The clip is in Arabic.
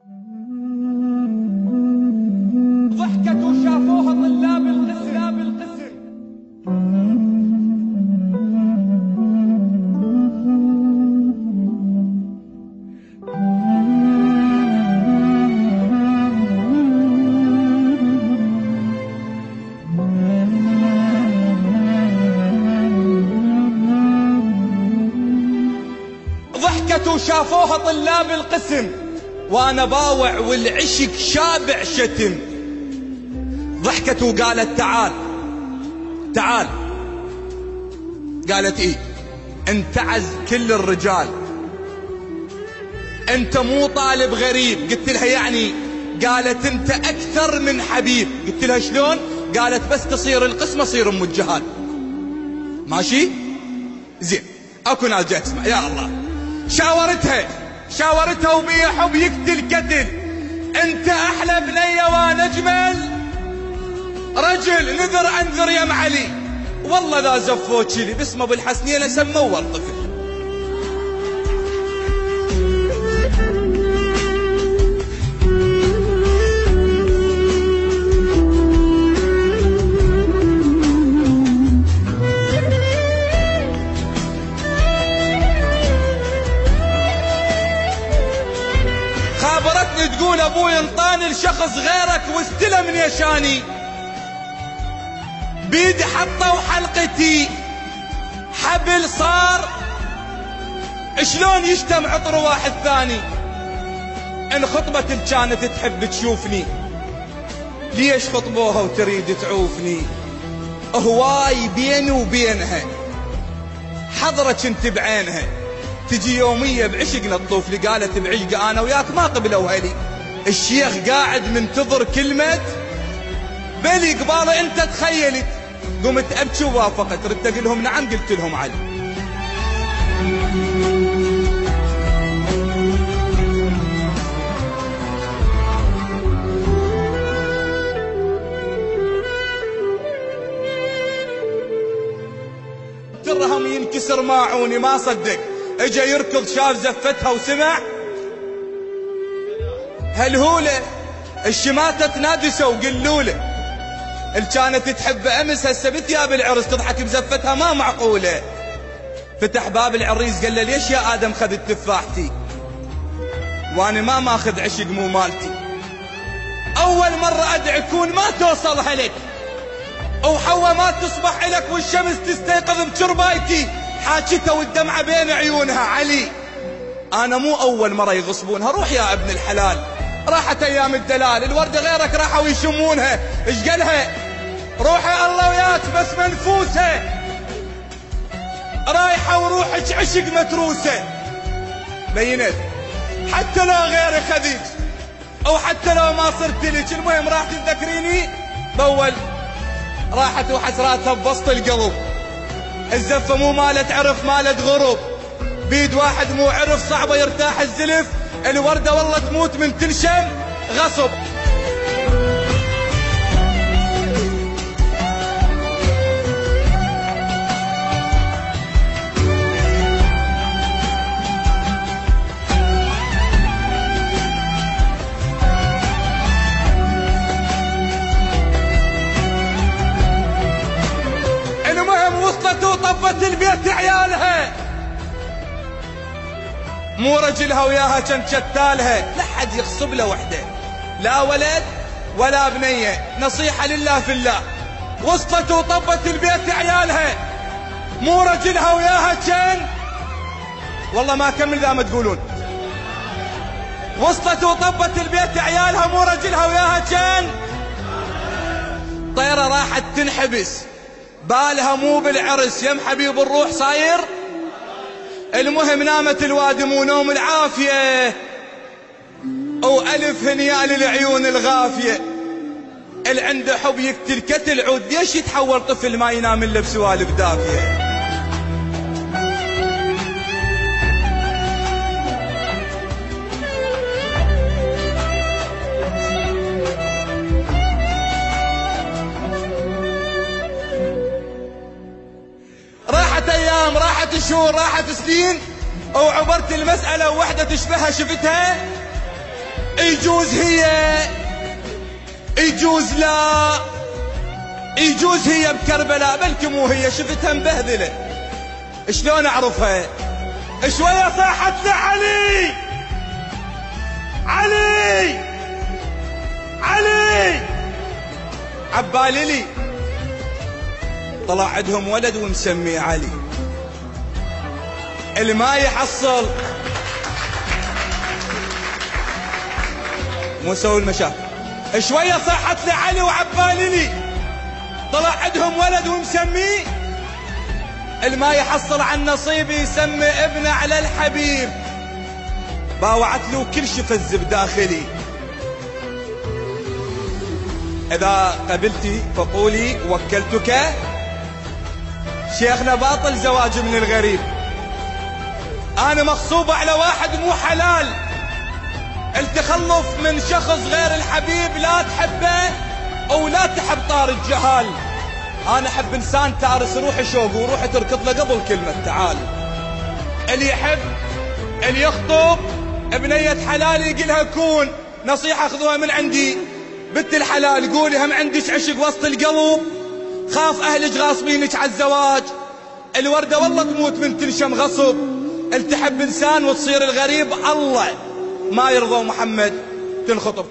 ضحكت وشافوها طلاب القسم. ضحكت وشافوها طلاب القسم، وانا باوع والعشق شابع شتم. ضحكت وقالت تعال تعال، قالت ايه انتعز كل الرجال، انت مو طالب غريب. قلت لها يعني؟ قالت انت اكثر من حبيب. قلت لها شلون؟ قالت بس تصير القسمة اصير ام الجهال. ماشي زين، اكو ناس جاي تسمع. يا الله، شاورتها وبيا حب يقتل قتل. انت احلى بنية وانا اجمل رجل، نذر انذر يا معلي، والله ذا زفوت لي باسمه بالحسنية سموه الطفل. خابرتني تقول ابوي انطاني لشخص غيرك واستلم من يشاني، بيدي حطه وحلقتي حبل صار، شلون يشتم عطر واحد ثاني. ان خطبت كانت تحب تشوفني، ليش خطبوها وتريد تعوفني؟ هواي بيني وبينها حضرك انت بعينها، تجي يومية بعشقنا تطوف لي. قالت بعشق انا وياك ما قبلوا هلي. الشيخ قاعد منتظر كلمة بلي قباله انت تخيلت. قمت ابكي ووافقت، ردت اقول لهم نعم، قلت لهم علي. الدرهم ينكسر ماعوني، ما صدق اجا يركض شاف زفتها وسمع هالهولة. الشماتة تنادسوا وقلوله، اللي كانت تحب امس هسه بثياب العرس تضحك بزفتها ما معقولة. فتح باب العريس قال له ليش يا ادم خذت تفاحتي وانا ما ماخذ عشق مو مالتي؟ اول مرة ادعكون ما توصلها لك، وحوا ما تصبح لك والشمس تستيقظ بشربايتي. حاجتها والدمعة بين عيونها علي، انا مو اول مرة يغصبونها. روح يا ابن الحلال، راحت ايام الدلال، الوردة غيرك راحوا يشمونها. ايش قالها؟ روحي الله وياك بس منفوسة، رايحة وروحك عشق متروسة. بينت حتى لو غيري خذيج او حتى لو ما صرت لك، المهم راح تتذكريني باول. راحت وحسراتها بوسط القلب. الزفة مو مالت عرف مالت غروب، بيد واحد مو عرف صعبة يرتاح الزلف. الوردة والله تموت من تنشم غصب. المهم وصلت وطبت البيت عيالها، مو رجلها وياها كان شتالها. لا حد يغصب له وحده، لا ولد ولا بنية، نصيحة لله في الله. وصلت وطبت البيت عيالها، مو رجلها وياها كان، والله ما كمل ذا ما تقولون. وصلت وطبت البيت عيالها، مو رجلها وياها كان. طيرة راحت تنحبس، بالها مو بالعرس يم حبيب الروح صاير. المهم نامت الوادم ونوم العافية، وألف هنيا للعيون الغافية. اللي عنده حب يقتل كتل عود، ليش يتحول طفل ما ينام الا بسوالف دافية؟ راحت ايام، راحت شهور، راحت سنين، وعبرت المسألة ووحدة تشبهها شفتها. يجوز هي، يجوز لا، يجوز هي بكربلاء، بلكي مو هي، شفتها مبهذله. شلون اعرفها؟ شويه صاحت لعلي، علي علي، عبالي لي طلع عندهم ولد ومسميه علي، اللي ما يحصل مو يسوي المشاكل. شويه صاحت لعلي وعبالي لي طلع عندهم ولد ومسميه، اللي ما يحصل عن نصيبي يسمي ابنه على الحبيب. باوعت له كل شي فز بداخلي. اذا قبلتي فقولي وكلتك. شيخنا باطل زواج من الغريب. انا مغصوبة على واحد مو حلال. التخلف من شخص غير الحبيب لا تحبه او لا تحب طار الجهال. انا احب انسان تارس روحي شوق وروحي تركض له قبل كلمة تعال. اللي يحب اللي يخطب بنية حلال يقلها كون. نصيحة خذوها من عندي بنت الحلال، قولي هم عندك عشق وسط القلب، خاف اهلك غاصبينك على الزواج. الوردة والله تموت من تنشم غصب. التحب انسان وتصير الغريب، الله ما يرضى محمد تنخطب.